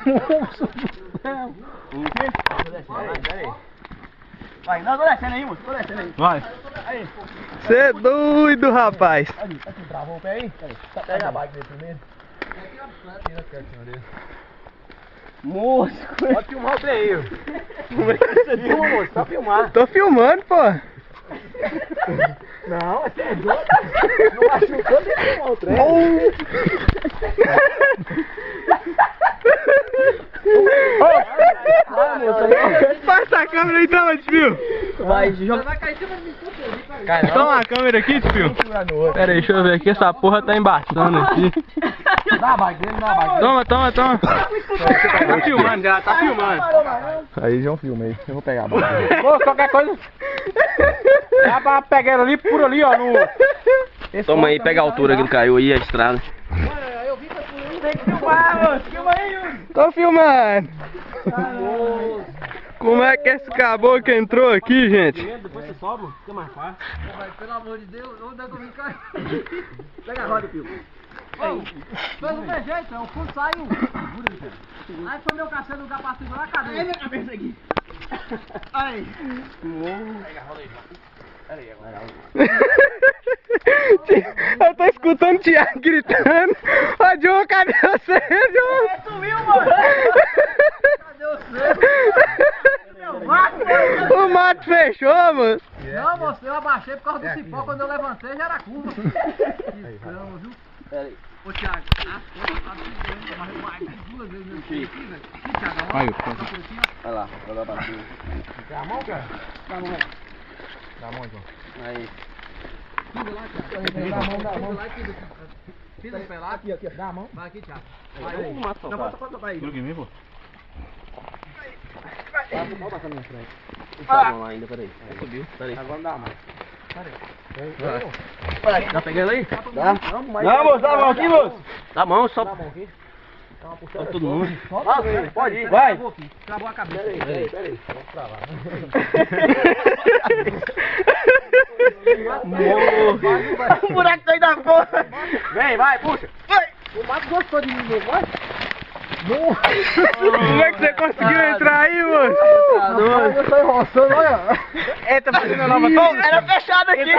Moço do céu. Vai, não, tô descendo aí, moço. Tô descendo aí. Vai. Aí. Você é doido, rapaz. Aqui, travou o pé aí? Pega a bike dele primeiro. Tira quietinho dele. Moço, pode filmar o pé aí. Como é que você filma, moço? Tá filmando. Tô filmando, pô. Não, você é doido. Não machucou, tem que filmar o trem. Passa a câmera aí, toma, desfio. Vai, joga. Toma a câmera aqui, desfio. Pera aí, deixa eu ver aqui. Essa porra tá embaçando aqui. Dá a bike dele, dá a bike dele. Toma. Tá filmando já, tá filmando. Aí já filmei. Eu vou pegar a bike. Ô, qualquer coisa. Dá pra pegar ele ali, por ali, ó. No... Toma aí, pega a altura que ele caiu aí, a estrada. Eu vi que eu tem que filmar, moço. Filma aí, Yuri. Tô filmando. Como é que esse caboclo entrou aqui, gente? Depois você sobe, fica mais fácil. Pelo amor de Deus, onde é que eu vim cair? Pega a roda, Pio. Mas não tem jeito, o fundo saiu. Aí foi meu cacete no lugar pra segurar, cadê? Aí minha cabeça aqui. Aí. Pega a roda aí, pera aí agora. Eu tô escutando o Thiago gritando. Ô, John, cadê você, John? Sumiu, mano. Cadê você? O mato fechou, mano. Não, moço, eu abaixei por causa do cipó. Quando eu levantei já era curva. Desgrama, viu? Pera aí. Ô, Thiago, as coisas tá segurando, mas eu marquei 2 vezes nesse aqui, velho. Aqui, Thiago, Aí, ó. Tá por aqui, ó. Vai lá pra cima. Quer a mão, cara? Dá a mão. Dá a mão, João. Aí. Pisa lá, Thiago. Dá a mão, dá a mão. Pisa no pé lá. Aqui, aqui, dá a mão. Vai aqui, Thiago. Vai aí. Vamos matar o cara. Pode botar aí. Viu que vem, pô? Pode passar na minha frente. Não tá bom lá ainda, peraí. Subiu, peraí. Agora não dá mais. Já peguei ele aí? Dá? Não, moço, dá a mão aqui, moço. Dá a mão, só. Dá a mão aqui. Dá uma puxada. Todo mundo. Pode ir. Vai. Acabou a cabeça. Peraí. Vamos pra lá. Um buraco aí da porra. Vem, vai, puxa. O Mato gostou de mim, vai. Como é que você conseguiu entrar aí, moço? Eu tô enroçando, olha. Eita, fazendo a nova toma. Era fechado aqui.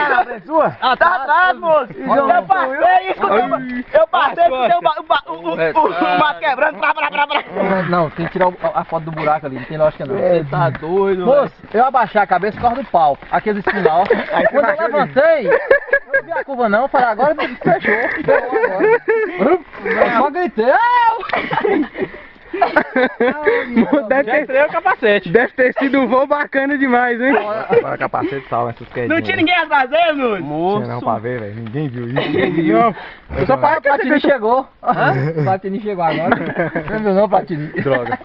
Sua? Ah, tá atrás, moço. Eu passei, escuta. Eu passei, escutei o mato quebrando. Não, tem que tirar a foto do buraco ali, não tem lógica não. Você tá doido, Moço, eu abaixei a cabeça por causa do pau, aquele espinal. Aí quando eu levantei, eu não vi a curva não, eu falei, agora fechou. Eu só gritei, Deve ter sido um voo bacana demais, hein? Agora capacete salva essas quedinhas. Não tinha ninguém atrás dele, moço? Não tinha não pra ver, velho. Ninguém viu isso. Não. Eu só parei, o Platini chegou. O Platini chegou agora. Não viu não, Platini? Droga.